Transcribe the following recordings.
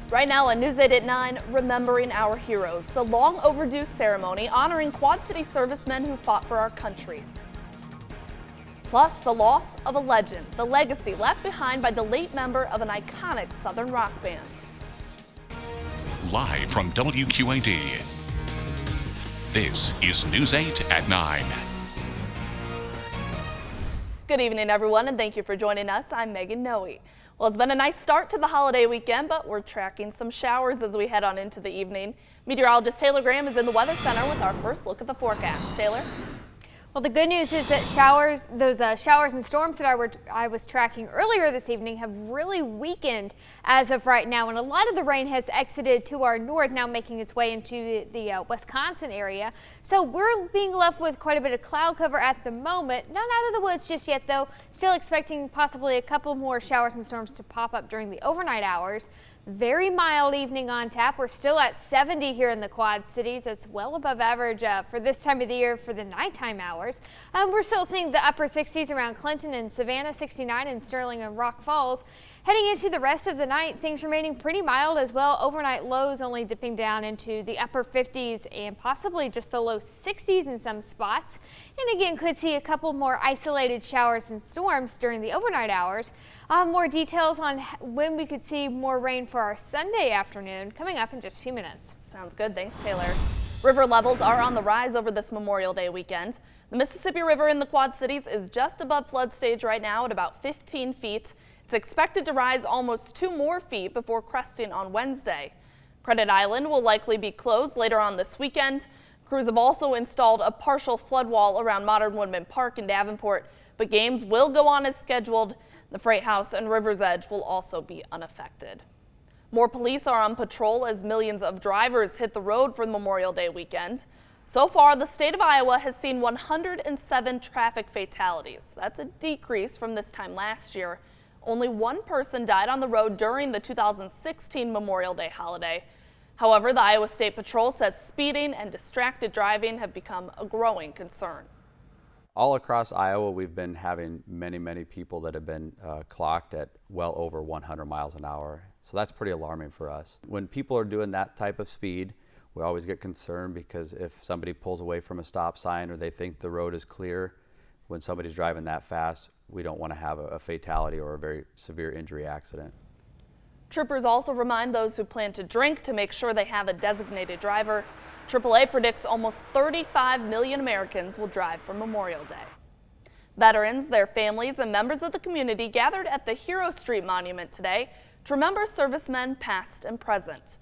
Right now on News 8 at 9, Remembering Our Heroes, the long overdue ceremony honoring Quad City servicemen who fought for our country. Plus, the loss of a legend, the legacy left behind by the late member of an iconic Southern rock band. Live from WQAD, this is News 8 at 9. Good evening, everyone, and thank you for joining us. I'm Megan Noe. Well, it's been a nice start to the holiday weekend, but we're tracking some showers as we head on into the evening. Meteorologist Taylor Graham is in the Weather Center with our first look at the forecast. Taylor? Well, the good news is that those showers and storms that I was tracking earlier this evening have really weakened as of right now, and a lot of the rain has exited to our north, now making its way into the Wisconsin area. So we're being left with quite a bit of cloud cover at the moment. Not out of the woods just yet, though. Still expecting possibly a couple more showers and storms to pop up during the overnight hours. Very mild evening on tap. We're still at 70 here in the Quad Cities. That's well above average for this time of the year for the nighttime hours. We're still seeing the upper 60s around Clinton and Savannah, 69 in Sterling and Rock Falls. Heading into the rest of the night, things remaining pretty mild as well. Overnight lows only dipping down into the upper 50s and possibly just the low 60s in some spots. And again, could see a couple more isolated showers and storms during the overnight hours. More details on when we could see more rain for our Sunday afternoon coming up in just a few minutes. Sounds good. Thanks, Taylor. River levels are on the rise over this Memorial Day weekend. The Mississippi River in the Quad Cities is just above flood stage right now at about 15 feet. It's expected to rise almost 2 more feet before cresting on Wednesday. Credit Island will likely be closed later on this weekend. Crews have also installed a partial flood wall around Modern Woodman Park in Davenport, but games will go on as scheduled. The Freight House and River's Edge will also be unaffected. More police are on patrol as millions of drivers hit the road for Memorial Day weekend. So far, the state of Iowa has seen 107 traffic fatalities. That's a decrease from this time last year. Only 1 person died on the road during the 2016 Memorial Day holiday. However, the Iowa State Patrol says speeding and distracted driving have become a growing concern. All across Iowa, we've been having many people that have been clocked at well over 100 miles an hour. So that's pretty alarming for us. When people are doing that type of speed, we always get concerned because if somebody pulls away from a stop sign or they think the road is clear, when somebody's driving that fast, we don't want to have a fatality or a very severe injury accident. Troopers also remind those who plan to drink to make sure they have a designated driver. AAA predicts almost 35 million Americans will drive for Memorial Day. Veterans, their families, and members of the community gathered at the Hero Street Monument today to remember servicemen past and present.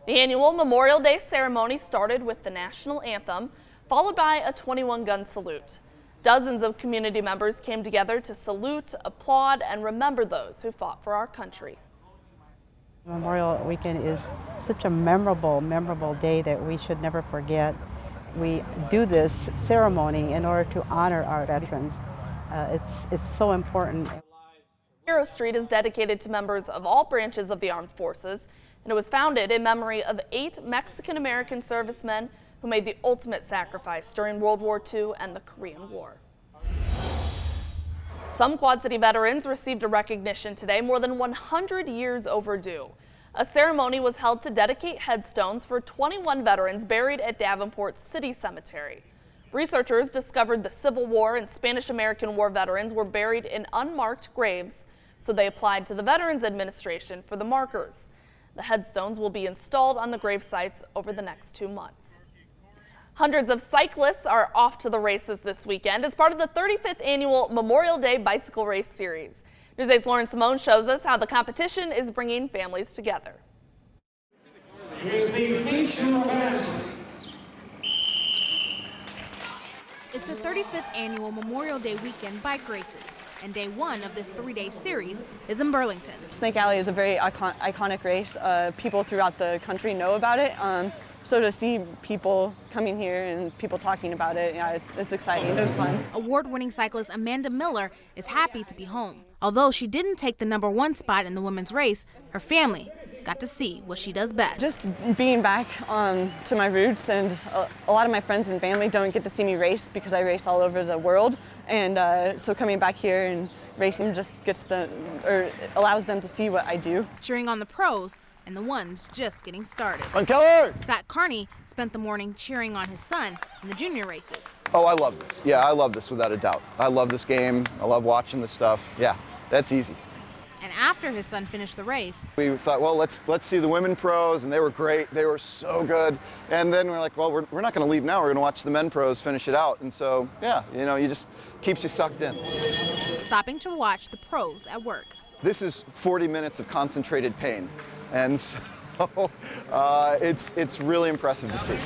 The annual Memorial Day ceremony started with the national anthem, followed by a 21-gun salute. Dozens of community members came together to salute, applaud, and remember those who fought for our country. Memorial Weekend is such a memorable day that we should never forget. We do this ceremony in order to honor our veterans. It's so important. Hero Street is dedicated to members of all branches of the armed forces, and it was founded in memory of 8 Mexican-American servicemen who made the ultimate sacrifice during World War II and the Korean War. Some Quad City veterans received a recognition today, more than 100 years overdue. A ceremony was held to dedicate headstones for 21 veterans buried at Davenport City Cemetery. Researchers discovered the Civil War and Spanish-American War veterans were buried in unmarked graves, so they applied to the Veterans Administration for the markers. The headstones will be installed on the grave sites over the next 2 months. Hundreds of cyclists are off to the races this weekend as part of the 35th annual Memorial Day Bicycle Race Series. News 8's Lauren Simone shows us how the competition is bringing families together. Here's the feature event. It's the 35th annual Memorial Day weekend bike races, and day 1 of this 3-day series is in Burlington. Snake Alley is a very iconic race. People throughout the country know about it. So to see people coming here and people talking about it, yeah, it's exciting. It was fun. Award-winning cyclist Amanda Miller is happy to be home. Although she didn't take the #1 spot in the women's race, her family got to see what she does best. Just being back to my roots, and a lot of my friends and family don't get to see me race because I race all over the world, and so coming back here and racing just allows them to see what I do. Cheering on the pros, and the ones just getting started. Run, Keller! Scott Carney spent the morning cheering on his son in the junior races. Oh, I love this. Yeah, I love this without a doubt. I love this game. I love watching this stuff. Yeah, that's easy. And after his son finished the race, We thought, well, let's see the women pros, and they were great. They were so good. And then we're like, well, we're not going to leave now. We're going to watch the men pros finish it out. And so, yeah, you know, you just keeps you sucked in. stopping to watch the pros at work. This is 40 minutes of concentrated pain, and so it's really impressive to see.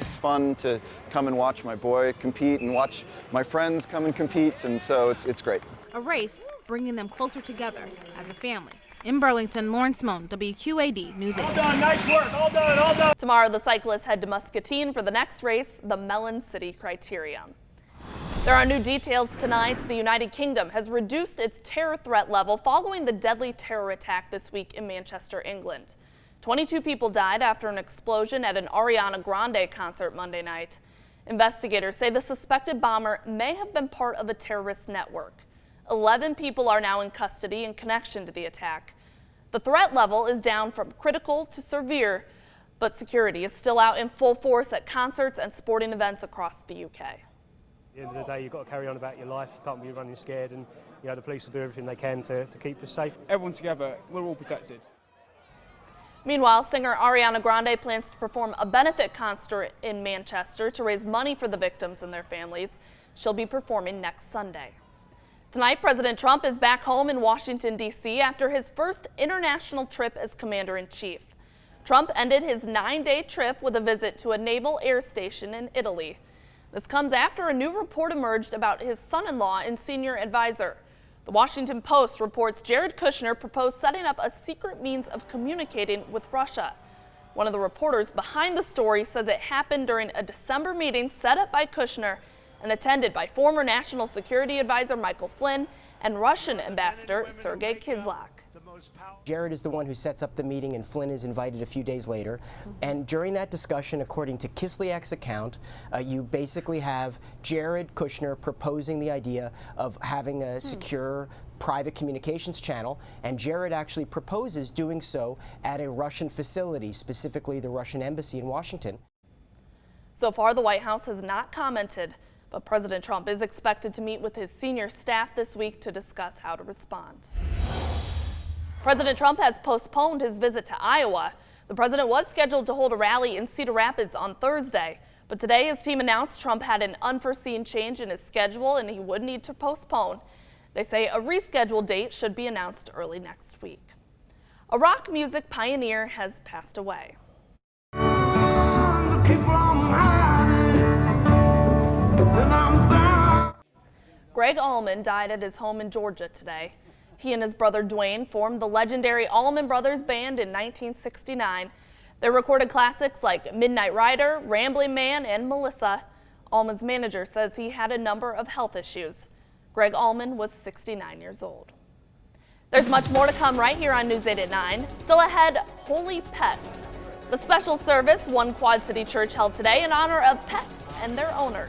It's fun to come and watch my boy compete and watch my friends come and compete, and so it's great. A race bringing them closer together as a family. In Burlington, Lawrence Moan, WQAD News 8. All done, nice work, all done, all done. Tomorrow, the cyclists head to Muscatine for the next race, the Mellon City Criterium. There are new details tonight. The United Kingdom has reduced its terror threat level following the deadly terror attack this week in Manchester, England. 22 people died after an explosion at an Ariana Grande concert Monday night. Investigators say the suspected bomber may have been part of a terrorist network. 11 people are now in custody in connection to the attack. The threat level is down from critical to severe, but security is still out in full force at concerts and sporting events across the UK. At the end of the day, you've got to carry on about your life. You can't be running scared, and you know the police will do everything they can to keep us safe. Everyone together, we're all protected. Meanwhile, singer Ariana Grande plans to perform a benefit concert in Manchester to raise money for the victims and their families. She'll be performing next Sunday. Tonight, President Trump is back home in Washington, D.C. after his first international trip as commander-in-chief. Trump ended his 9-day trip with a visit to a naval air station in Italy. This comes after a new report emerged about his son-in-law and senior advisor. The Washington Post reports Jared Kushner proposed setting up a secret means of communicating with Russia. One of the reporters behind the story says it happened during a December meeting set up by Kushner and attended by former National Security Advisor Michael Flynn and Russian Ambassador Sergei Kislyak. Jared is the one who sets up the meeting, and Flynn is invited a few days later. And during that discussion, according to Kislyak's account, you basically have Jared Kushner proposing the idea of having a secure private communications channel, and Jared actually proposes doing so at a Russian facility, specifically the Russian embassy in Washington. So far, the White House has not commented, but President Trump is expected to meet with his senior staff this week to discuss how to respond. President Trump has postponed his visit to Iowa. The president was scheduled to hold a rally in Cedar Rapids on Thursday, but today his team announced Trump had an unforeseen change in his schedule and he would need to postpone. They say a rescheduled date should be announced early next week. A rock music pioneer has passed away. Greg Allman died at his home in Georgia today. He and his brother Dwayne formed the legendary Allman Brothers Band in 1969. They recorded classics like Midnight Rider, Rambling Man, and Melissa. Allman's manager says he had a number of health issues. Greg Allman was 69 years old. There's much more to come right here on News 8 at 9. Still ahead, Holy Pets. The special service one Quad City Church held today in honor of pets and their owners.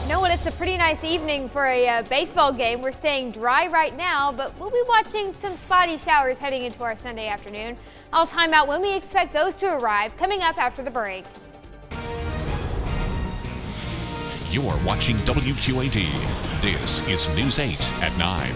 You know what? It's a pretty nice evening for a baseball game. We're staying dry right now, but we'll be watching some spotty showers heading into our Sunday afternoon. I'll time out when we expect those to arrive, coming up after the break. You're watching WQAD. This is News 8 at 9.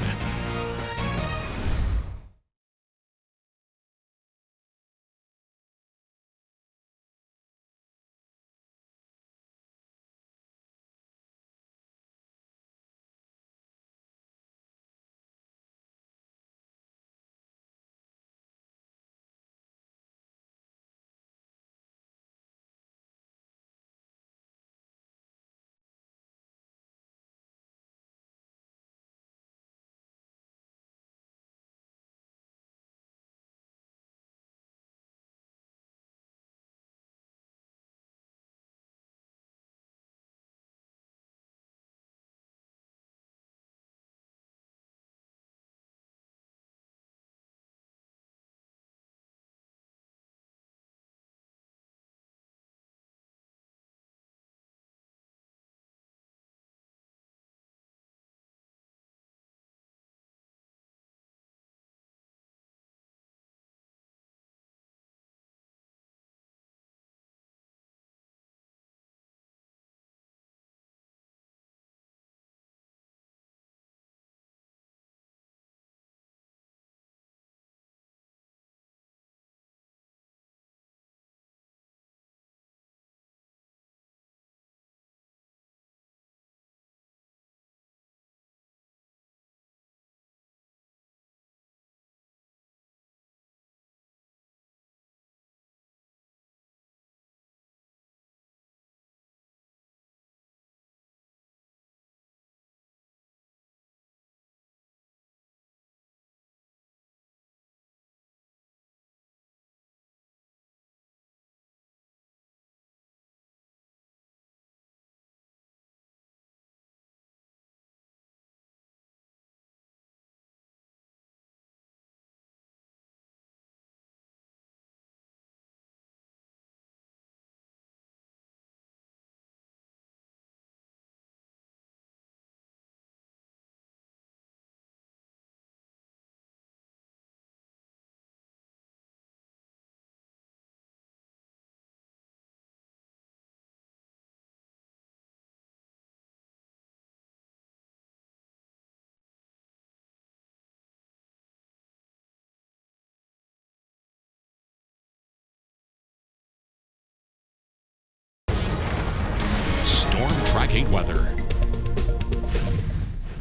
Track 8 weather.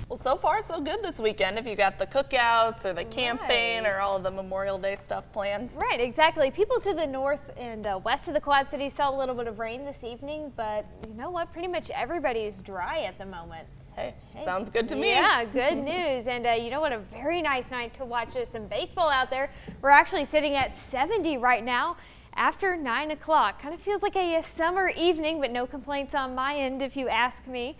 Well, so far so good this weekend. If you got the cookouts or the camping or all of the Memorial Day stuff planned. Right, exactly. People to the north and west of the Quad Cities saw a little bit of rain this evening, but you know what? Pretty much everybody is dry at the moment. Hey, sounds good to me. Yeah, good news. And you know what? A very nice night to watch some baseball out there. We're actually sitting at 70 right now after 9 o'clock. Kind of feels like a summer evening, but no complaints on my end if you ask me.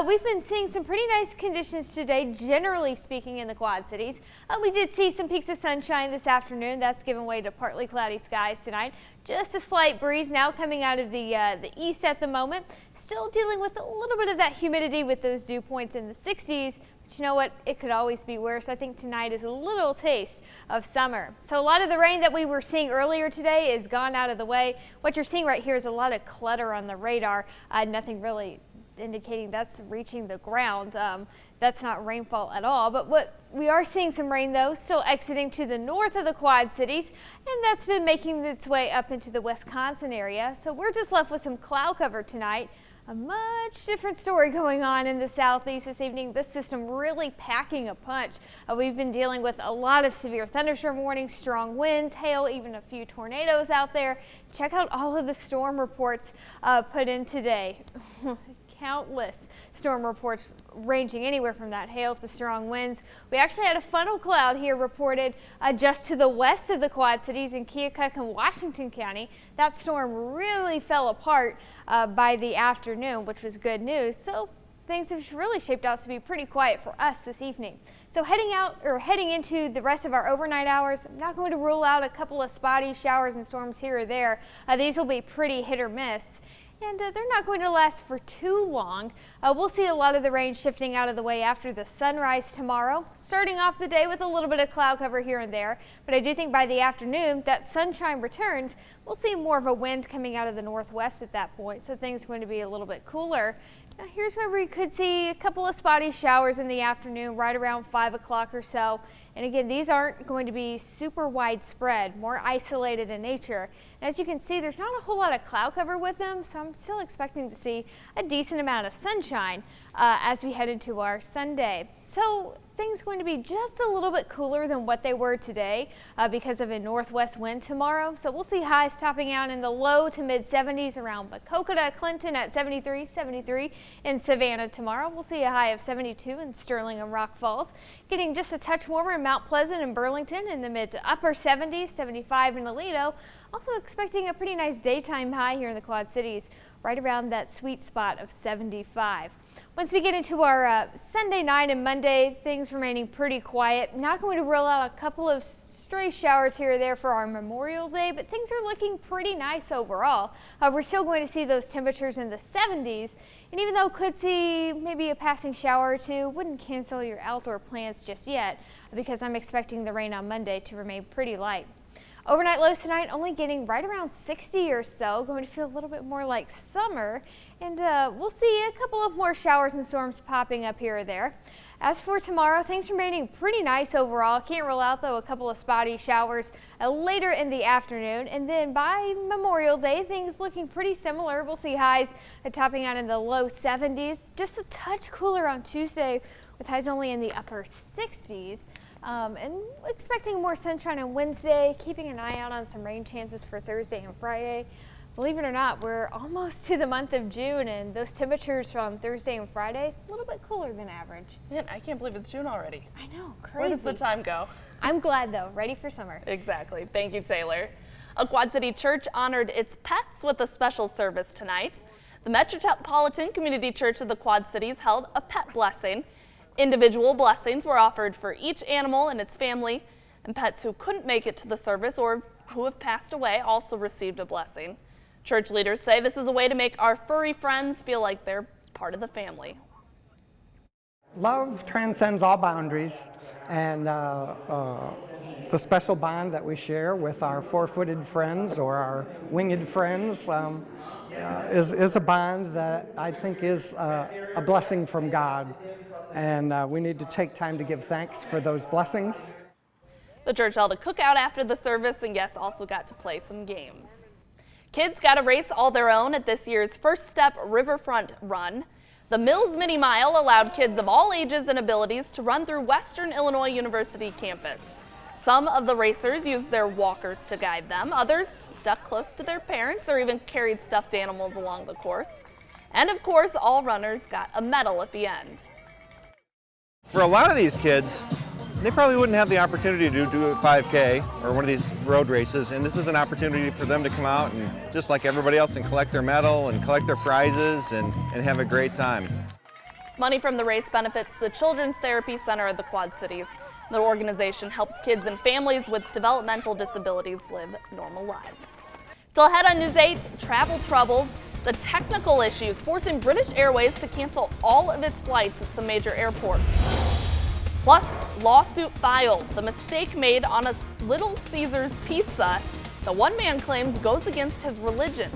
We've been seeing some pretty nice conditions today, generally speaking, in the Quad Cities. We did see some peaks of sunshine this afternoon. That's given way to partly cloudy skies tonight. Just a slight breeze now coming out of the east at the moment. Still dealing with a little bit of that humidity with those dew points in the 60s. But you know what? It could always be worse. I think tonight is a little taste of summer. So a lot of the rain that we were seeing earlier today is gone out of the way. What you're seeing right here is a lot of clutter on the radar. Nothing really indicating that's reaching the ground. That's not rainfall at all. But what we are seeing some rain, though, still exiting to the north of the Quad Cities, and that's been making its way up into the Wisconsin area. So we're just left with some cloud cover tonight. A much different story going on in the southeast this evening. This system really packing a punch. We've been dealing with a lot of severe thunderstorm warnings, strong winds, hail, even a few tornadoes out there. Check out all of the storm reports put in today. Countless storm reports ranging anywhere from that hail to strong winds. We actually had a funnel cloud here reported just to the west of the Quad Cities in Keokuk and Washington County. That storm really fell apart by the afternoon, which was good news. So things have really shaped out to be pretty quiet for us this evening. So heading into the rest of our overnight hours, I'm not going to rule out a couple of spotty showers and storms here or there. These will be pretty hit or miss. And they're not going to last for too long. We'll see a lot of the rain shifting out of the way after the sunrise tomorrow, starting off the day with a little bit of cloud cover here and there. But I do think by the afternoon that sunshine returns. We'll see more of a wind coming out of the northwest at that point, so things are going to be a little bit cooler. Now here's where we could see a couple of spotty showers in the afternoon, right around 5 o'clock or so. And again, these aren't going to be super widespread, more isolated in nature. And as you can see, there's not a whole lot of cloud cover with them, so I'm still expecting to see a decent amount of sunshine as we head into our Sunday. So things going to be just a little bit cooler than what they were today because of a northwest wind tomorrow. So we'll see highs topping out in the low to mid 70s around Maquoketa, Clinton at 73, 73 in Savannah tomorrow. We'll see a high of 72 in Sterling and Rock Falls. Getting just a touch warmer in Mount Pleasant and Burlington in the mid to upper 70s, 75 in Aledo. Also expecting a pretty nice daytime high here in the Quad Cities, right around that sweet spot of 75. Once we get into our Sunday night and Monday, things remaining pretty quiet. Not going to rule out a couple of stray showers here or there for our Memorial Day, but things are looking pretty nice overall. We're still going to see those temperatures in the 70s, and even though could see maybe a passing shower or two, wouldn't cancel your outdoor plans just yet because I'm expecting the rain on Monday to remain pretty light. Overnight lows tonight only getting right around 60 or so, going to feel a little bit more like summer, and we'll see a couple of more showers and storms popping up here or there. As for tomorrow, things remaining pretty nice overall. Can't rule out, though, a couple of spotty showers later in the afternoon, and then by Memorial Day, things looking pretty similar. We'll see highs topping out in the low 70s, just a touch cooler on Tuesday with highs only in the upper 60s. And expecting more sunshine on Wednesday, keeping an eye out on some rain chances for Thursday and Friday. Believe it or not, we're almost to the month of June, and those temperatures from Thursday and Friday, a little bit cooler than average. Man, I can't believe it's June already. I know, crazy. Where does the time go? I'm glad, though. Ready for summer. Exactly. Thank you, Taylor. A Quad City church honored its pets with a special service tonight. The Metropolitan Community Church of the Quad Cities held a pet blessing. Individual blessings were offered for each animal and its family, and pets who couldn't make it to the service or who have passed away also received a blessing. Church leaders say this is a way to make our furry friends feel like they're part of the family. Love transcends all boundaries, and the special bond that we share with our four-footed friends or our winged friends is a bond that I think is a blessing from God. And we need to take time to give thanks for those blessings. The church held a cookout after the service, and guests also got to play some games. Kids got a race all their own at this year's First Step Riverfront Run. The Mills Mini Mile allowed kids of all ages and abilities to run through Western Illinois University campus. Some of the racers used their walkers to guide them. Others stuck close to their parents or even carried stuffed animals along the course. And of course, all runners got a medal at the end. For a lot of these kids, they probably wouldn't have the opportunity to do a 5K or one of these road races, and this is an opportunity for them to come out and just like everybody else and collect their medal and collect their prizes and have a great time. Money from the race benefits the Children's Therapy Center of the Quad Cities. The organization helps kids and families with developmental disabilities live normal lives. Still ahead on News 8, travel troubles, the technical issues forcing British Airways to cancel all of its flights at some major airports. Plus, lawsuit filed, the mistake made on a Little Caesars pizza the one man claims goes against his religion.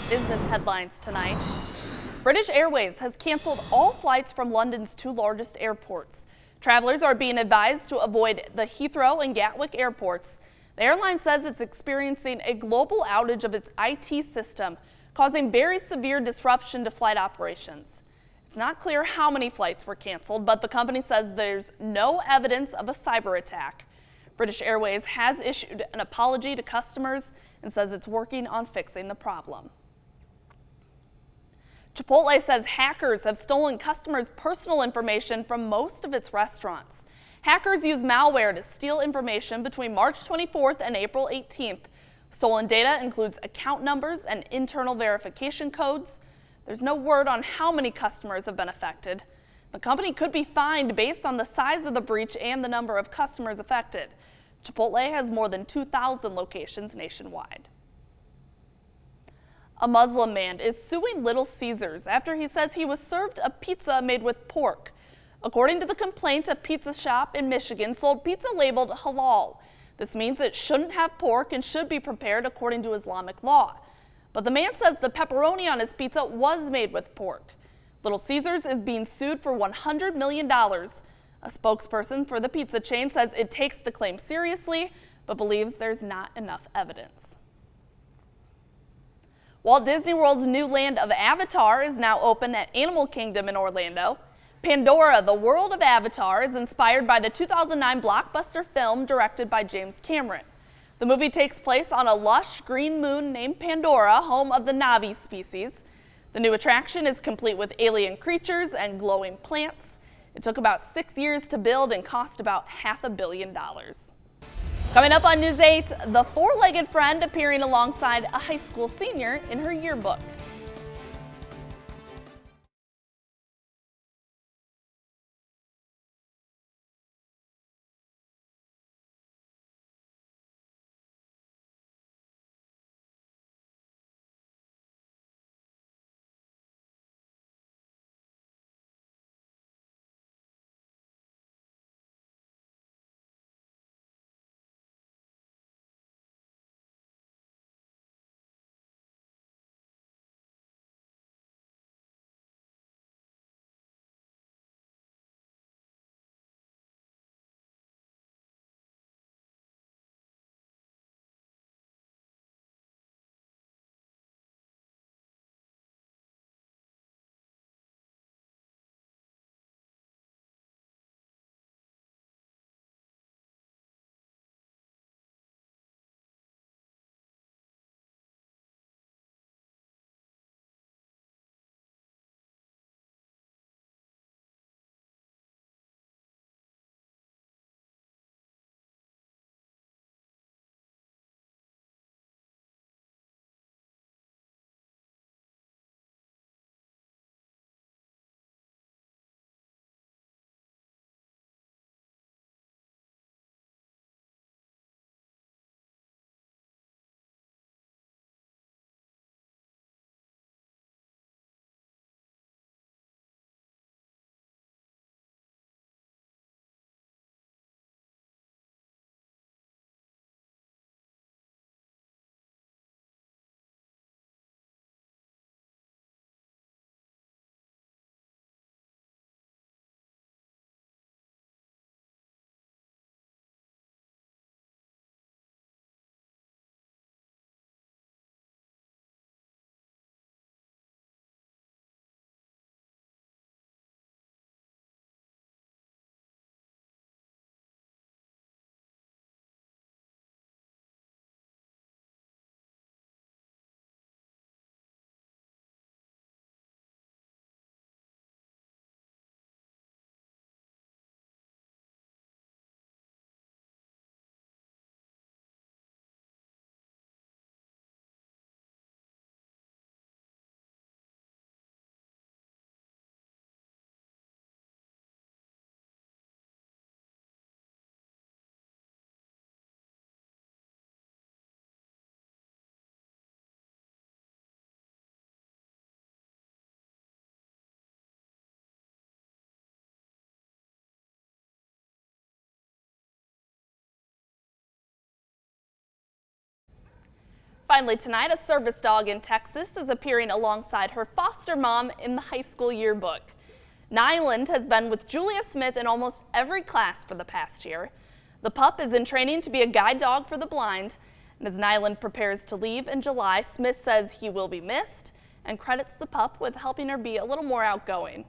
Business headlines tonight. British Airways has canceled all flights from London's two largest airports. Travelers are being advised to avoid the Heathrow and Gatwick airports. The airline says it's experiencing a global outage of its IT system, causing very severe disruption to flight operations. It's not clear how many flights were canceled, but the company says there's no evidence of a cyber attack. British Airways has issued an apology to customers and says it's working on fixing the problem. Chipotle says hackers have stolen customers' personal information from most of its restaurants. Hackers use malware to steal information between March 24th and April 18th. Stolen data includes account numbers and internal verification codes. There's no word on how many customers have been affected. The company could be fined based on the size of the breach and the number of customers affected. Chipotle has more than 2,000 locations nationwide. A Muslim man is suing Little Caesars after he says he was served a pizza made with pork. According to the complaint, a pizza shop in Michigan sold pizza labeled halal. This means it shouldn't have pork and should be prepared according to Islamic law. But the man says the pepperoni on his pizza was made with pork. Little Caesars is being sued for $100 million. A spokesperson for the pizza chain says it takes the claim seriously, but believes there's not enough evidence. Walt Disney World's new land of Avatar is now open at Animal Kingdom in Orlando. Pandora, the world of Avatar, is inspired by the 2009 blockbuster film directed by James Cameron. The movie takes place on a lush green moon named Pandora, home of the Na'vi species. The new attraction is complete with alien creatures and glowing plants. It took about 6 years to build and cost about $500 million. Coming up on News 8, the four-legged friend appearing alongside a high school senior in her yearbook. Finally tonight, a service dog in Texas is appearing alongside her foster mom in the high school yearbook. Nyland has been with Julia Smith in almost every class for the past year. The pup is in training to be a guide dog for the blind, and as Nyland prepares to leave in July, Smith says he will be missed and credits the pup with helping her be a little more outgoing.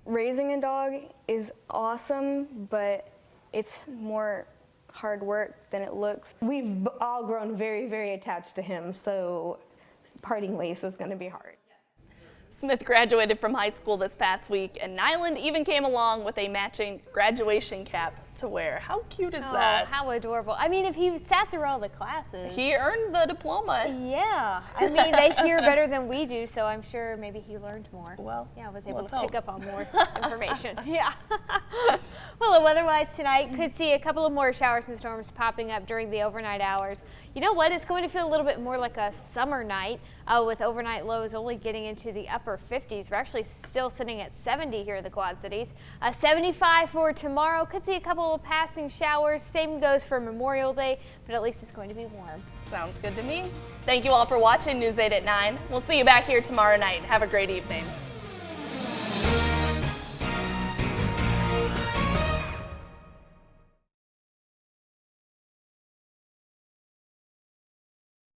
Raising a dog is awesome, but it's more hard work than it looks. We've all grown very, very attached to him, so parting ways is going to be hard. Smith graduated from high school this past week, and Nyland even came along with a matching graduation cap to wear. How cute is Oh, that? how adorable. I mean, if he sat through all the classes. He earned the diploma. Yeah. I mean, they hear better than we do, so I'm sure maybe he learned more. Well, yeah, I was able let's to pick hope. up on more information. Yeah. Well, weather-wise tonight, could see a couple of more showers and storms popping up during the overnight hours. You know what? It's going to feel a little bit more like a summer night with overnight lows only getting into the upper 50s. We're actually still sitting at 70 here in the Quad Cities. 75 for tomorrow. Could see a couple of passing showers. Same goes for Memorial Day, but at least it's going to be warm. Sounds good to me. Thank you all for watching News 8 at 9. We'll see you back here tomorrow night. Have a great evening.